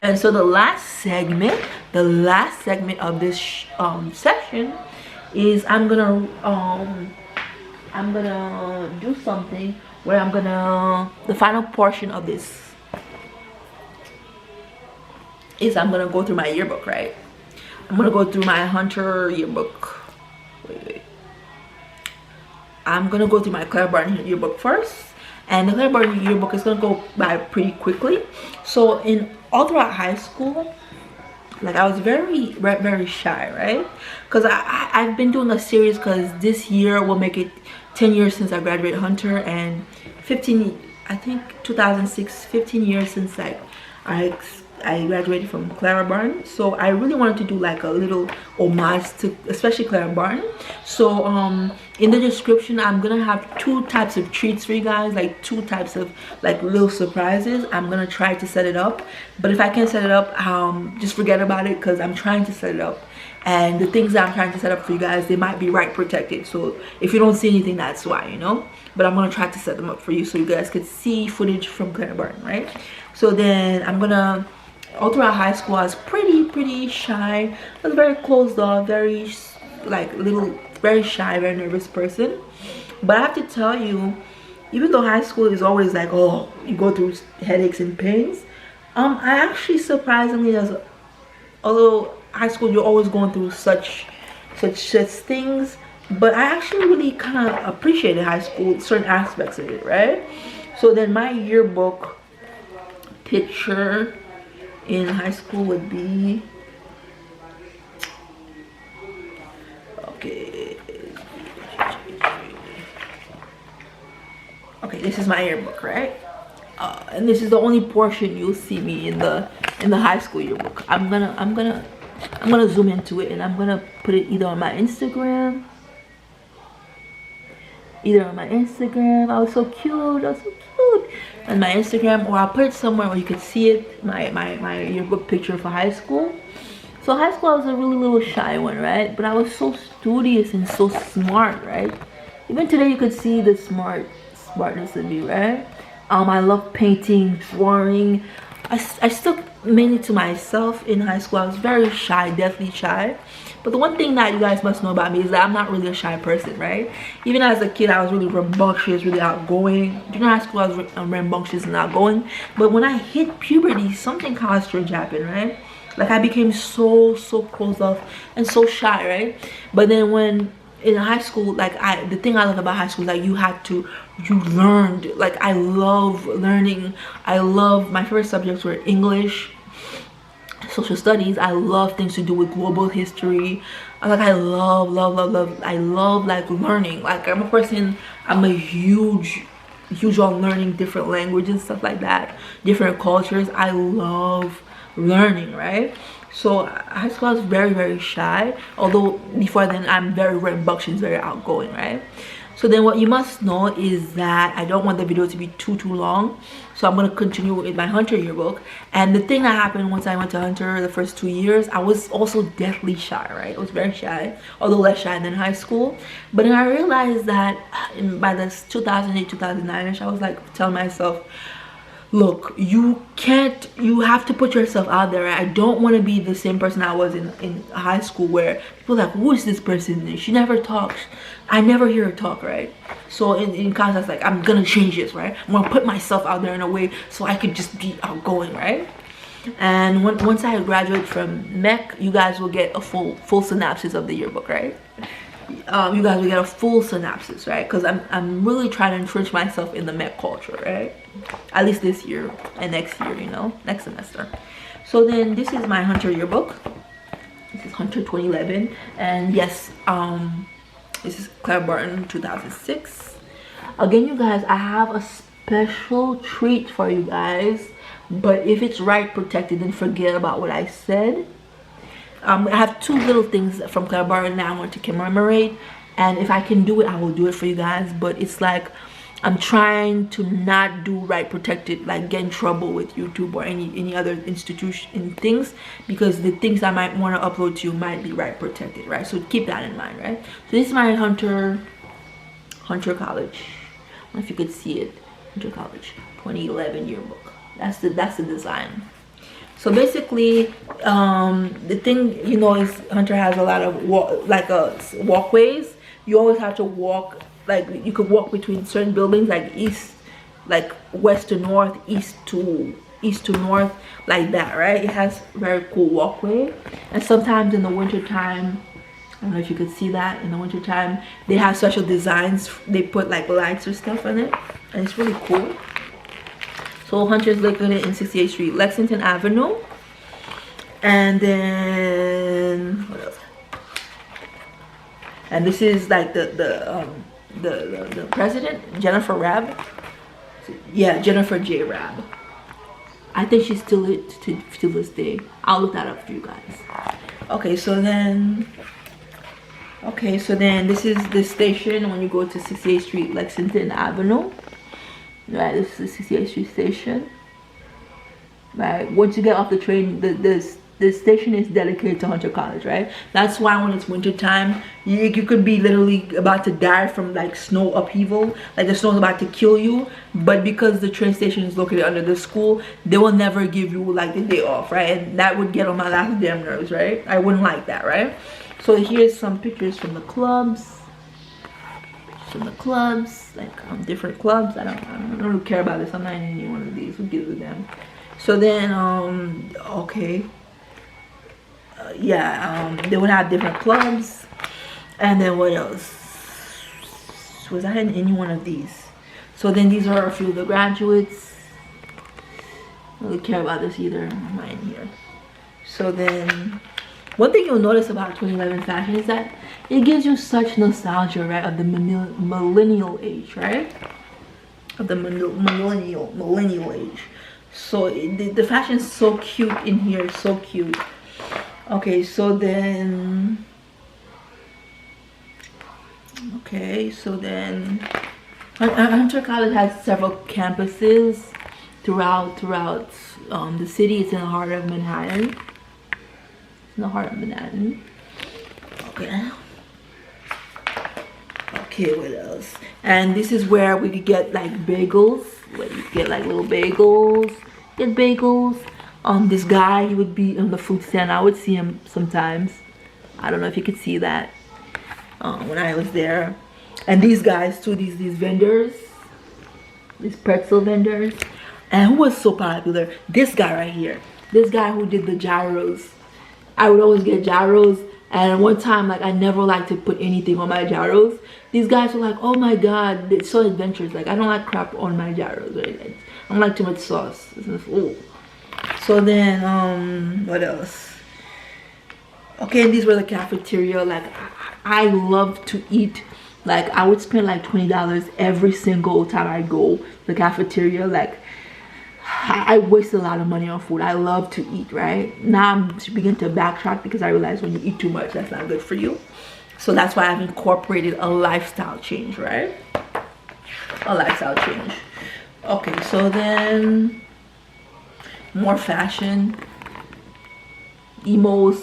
And so the last segment of this session is I'm I'm gonna do something where I'm gonna, the final portion of this is I'm gonna go through my yearbook, right? I'm gonna go through my Hunter yearbook. Wait. I'm gonna go through my Clara Barton yearbook first, and the Clara Barton yearbook is gonna go by pretty quickly. So all throughout high school, like I was very shy, right? Because I've been doing a series, because this year will make it 10 years since I graduated Hunter, and 15, I think 2006, 15 years since like I graduated from Clara Barton. So I really wanted to do like a little homage to especially Clara Barton. So in the description, I'm gonna have 2 types of treats for you guys, like 2 types of like little surprises. I'm gonna try to set it up, but if I can't set it up, just forget about it, because I'm trying to set it up, and the things that I'm trying to set up for you guys, they might be right protected. So if you don't see anything, that's why, you know. But I'm gonna try to set them up for you so you guys could see footage from Clara Barton, right? So then I'm gonna, all throughout high school, I was pretty shy. I was very closed off, very like very shy, very nervous person. But I have to tell you, even though high school is always like, oh, you go through headaches and pains, I actually surprisingly, although high school you're always going through such things, but I actually really kind of appreciated high school, certain aspects of it, right? So then my yearbook picture in high school would be, okay, this is my yearbook, right? And this is the only portion you'll see me in the high school yearbook. I'm gonna zoom into it, and I'm gonna put it either on my Instagram. I was so cute. On my Instagram, or I'll put it somewhere where you could see it, my yearbook picture for high school. So high school, I was a really little shy one, right? But I was so studious and so smart, right? Even today, you could see the smartness in me, right? I love painting, drawing. I stuck mainly to myself in high school. I was very shy, deathly shy. But the one thing that you guys must know about me is that I'm not really a shy person, right? Even as a kid, I was really rambunctious, really outgoing. During high school, I was rambunctious and outgoing. But when I hit puberty, something kind of strange happened, right? Like I became so closed off and so shy, right? But then when in high school, like the thing I love about high school is that you learned. Like I love learning. My favorite subjects were English, social studies. I love things to do with global history. I love like learning. Like I'm a huge on learning different languages, stuff like that, different cultures. I love learning, right? So high school I was very shy, although before then I'm very rambunctious, very outgoing, right? So then what you must know is that I don't want the video to be too long, so I'm going to continue with my Hunter yearbook. And the thing that happened once I went to Hunter the first 2 years, I was also deathly shy, right? I was very shy, although less shy than high school. But then I realized that by this 2008 2009ish, I was like telling myself, look, you have to put yourself out there, right? I don't want to be the same person I was in high school, where people are like, who is this person? She never talks. I never hear her talk, right? So in class, I was like, I'm gonna change this, right? I'm gonna put myself out there in a way so I could just be outgoing, right? And once I graduate from MEC, you guys will get a full synopsis of the yearbook, right? You guys will get a full synopsis, right? Because I'm really trying to entrench myself in the MEC culture, right? At least this year and next year, you know, next semester. So then this is my Hunter yearbook. This is Hunter 2011, and yes, this is Clara Barton 2006. Again, you guys, I have a special treat for you guys, but if it's right protected, then forget about what I said. I have 2 little things from Clara Barton that I want to commemorate, and if I can do it, I will do it for you guys. But it's like I'm trying to not do right protected, like get in trouble with YouTube or any other institution things, because the things I might want to upload to you might be right protected, right? So keep that in mind, right? So this is my Hunter College. I don't know if you could see it. Hunter College 2011 yearbook. That's the design. So basically, the thing, you know, is Hunter has a lot of walkways. You always have to walk like you could walk between certain buildings, like east, like west to north, east to north, like that, right? It has very cool walkway. And sometimes in the winter time, I don't know if you could see that, in the winter time they have special designs. They put like lights or stuff on it, and it's really cool. So Hunter is located in 68th Street, Lexington Avenue. And then what else? And this is like the president, Jennifer Rabb. Yeah, Jennifer J. Rabb. I think she's still it to this day. I'll look that up for you guys. Okay, so then this is the station when you go to 68th Street, Lexington Avenue. Right, this is the 68th Street station. Right, once you get off the train, the station is dedicated to Hunter College, right? That's why when it's winter time, you could be literally about to die from like snow upheaval, like the snow's about to kill you, but because the train station is located under the school, they will never give you like the day off, right? And that would get on my last damn nerves, right? I wouldn't like that, right? So here's some pictures from the clubs. Like different clubs. I don't really care about this. I'm not in any one of these. Who gives a damn? So then okay. They would have different clubs. And then what else? Was I in any one of these? So then these are a few of the graduates. I don't really care about this either. I'm not in here. So then one thing you'll notice about 2011 fashion is that it gives you such nostalgia, right, of the millennial age, right? Of the millennial age. So the fashion is so cute in here, so cute. Okay, so then Hunter College has several campuses throughout the city. It's in the heart of Manhattan. Okay, what else? And this is where we could get like bagels. Where you get like little bagels. Get bagels. This guy, he would be on the food stand. I would see him sometimes. I don't know if you could see that when I was there. And these guys too, these vendors, these pretzel vendors. And who was so popular? This guy right here. This guy who did the gyros. I would always get gyros. And one time, like, I never liked to put anything on my gyros. These guys were like, oh my god, it's so adventurous. Like, I don't like crap on my gyros, right? I don't like too much sauce. Ooh. So then, what else? Okay, these were the cafeteria. Like, I love to eat. Like, I would spend like $20 every single time I go to the cafeteria. Like, I waste a lot of money on food. I love to eat, right? Now I'm beginning to backtrack because I realize when you eat too much, that's not good for you. So that's why I've incorporated a lifestyle change, right? A lifestyle change. Okay, so then more fashion. Emos.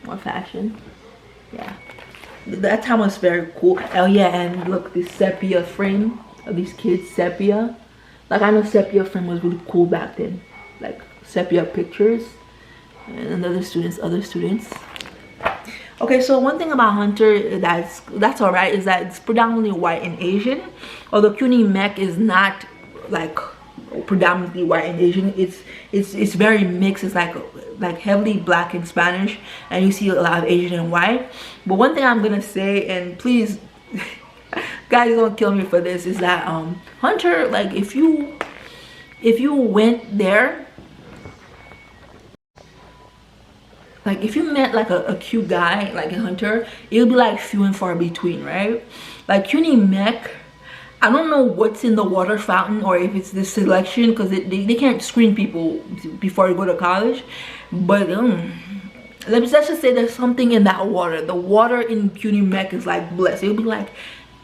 More fashion. Yeah. That time was very cool. Oh yeah, and look, this sepia frame of these kids, sepia. Like, I know sepia frame was really cool back then. Like, sepia pictures. And other students. Okay, so one thing about Hunter that's alright is that it's predominantly white and Asian. Although CUNY MEC is not like predominantly white and Asian. It's very mixed. It's like heavily black and Spanish, and you see a lot of Asian and white. But one thing I'm gonna say, and please guys don't kill me for this, is that Hunter, like, if you went there, like if you met like a cute guy like a Hunter, it would be like few and far between, right? Like CUNY MEC, I don't know what's in the water fountain, or if it's the selection, because they can't screen people before you go to college. But let's just say there's something in that water. The water in CUNY MEC is like blessed. It'll be like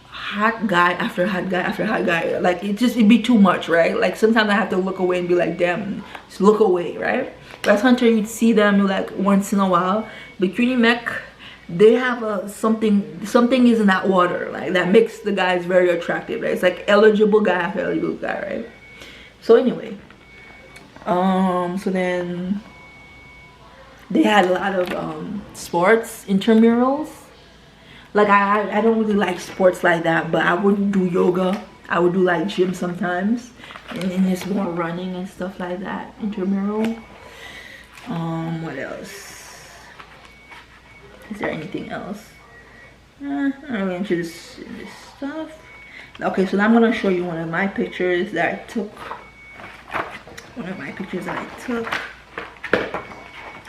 hot guy after hot guy after hot guy. Like, it'd be too much, right? Like, sometimes I have to look away and be like, damn, just look away, right? Whereas Hunter, you'd see them like once in a while. But CUNY MEC, they have something is in that water, like, that makes the guys very attractive, right? It's like eligible guy after eligible guy, right? So anyway, so then they had a lot of sports intramurals. Like I don't really like sports like that, but I would do yoga. I would do like gym sometimes, and then just more running and stuff like that, intramural. What else? Is there anything else? I'm really into this stuff. Okay, so now I'm gonna show you one of my pictures that I took. One of my pictures that I took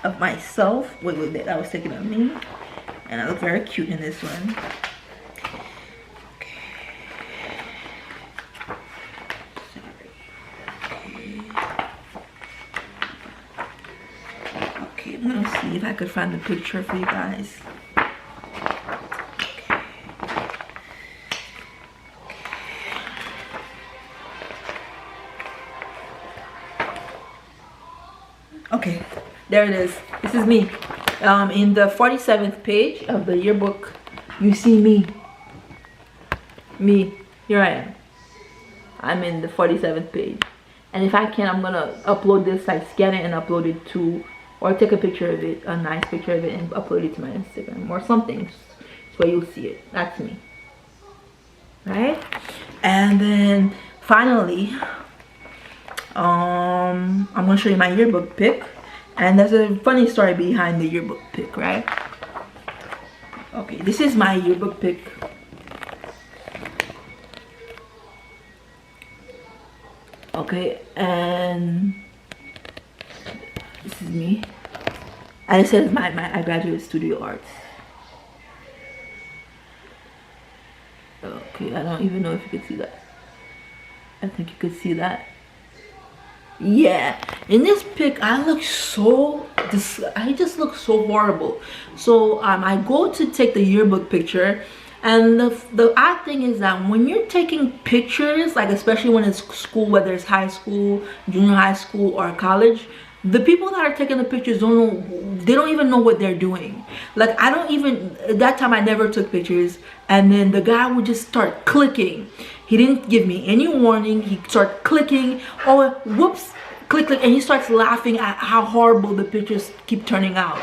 of myself. Wait, that was taken of me, and I look very cute in this one. Okay, I'm gonna see if I could find the picture for you guys. Okay, there it is. This is me. In the 47th page of the yearbook, you see me. Me. Here I am. I'm in the 47th page. And if I can, I'm gonna upload this, like scan it and upload it to, or take a picture of it, a nice picture of it, and upload it to my Instagram or something, so you'll see it. That's me. Right? And then finally, I'm gonna show you my yearbook pic, and there's a funny story behind the yearbook pic, right? Okay, this is my yearbook pic. Okay, and this is me, and it says I graduated studio arts. Okay, I don't even know if you could see that. I think you could see that. Yeah, in this pic I look so I just look so horrible. So I go to take the yearbook picture, and the odd thing is that when you're taking pictures, like especially when it's school, whether it's high school, junior high school, or college, the people that are taking the pictures they don't even know what they're doing. Like I don't even, at that time I never took pictures, and then the guy would just start clicking. He didn't give me any warning. He started clicking. Oh, whoops, click, click, and he starts laughing at how horrible the pictures keep turning out.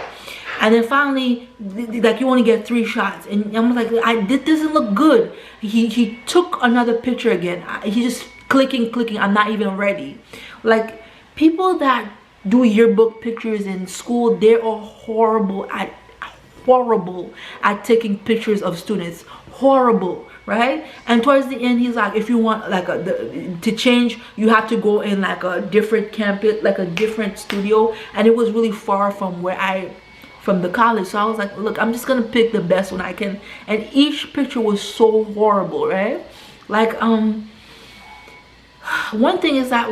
And then finally, like, you only get 3 shots, and I'm like, this doesn't look good. He took another picture again. He's just clicking. I'm not even ready. Like, people that do yearbook pictures in school, they are horrible at taking pictures of students. Horrible. Right? And towards the end, he's like, if you want like to change, you have to go in like a different campus, like a different studio, and it was really far from from the college. So I was like, look, I'm just gonna pick the best one I can, and each picture was so horrible, right? Like one thing is that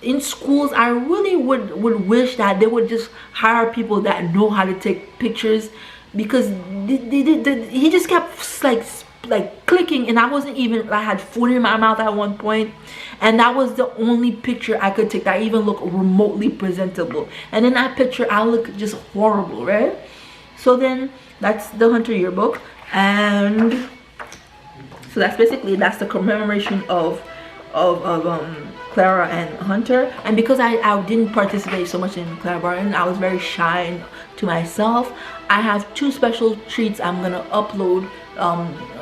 in schools, I really would wish that they would just hire people that know how to take pictures, because he just kept like clicking, and I wasn't even, I had food in my mouth at one point, and that was the only picture I could take that even looked remotely presentable. And in that picture I look just horrible, right? So then that's the Hunter yearbook, and so that's the commemoration of Clara and Hunter. And because I didn't participate so much in Clara Barton, I was very shy to myself. I have 2 special treats I'm gonna upload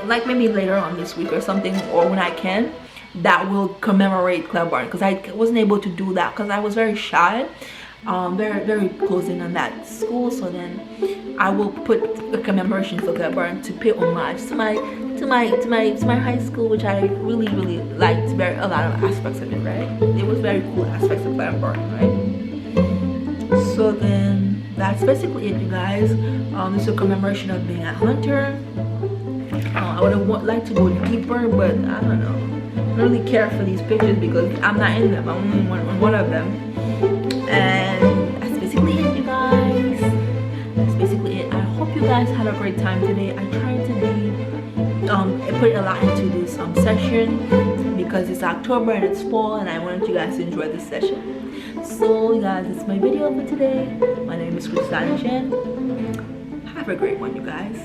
like maybe later on this week or something, or when I can, that will commemorate Clara Barton, because I wasn't able to do that because I was very shy, very close in on that school. So then I will put a commemoration for Clara Barton to pay homage to my high school, which I really liked a lot of aspects of it, right? It was very cool aspects of Clara Barton, right? So then that's basically it, you guys. This is a commemoration of being at Hunter. I would have liked to go deeper, but I don't know. I don't really care for these pictures because I'm not in them. I'm only one of them. And that's basically it, you guys. That's basically it. I hope you guys had a great time today. I tried to put a lot into this session because it's October and it's fall, and I wanted you guys to enjoy this session. So, you guys, it's my video for today. My name is Christina Chen. Have a great one, you guys.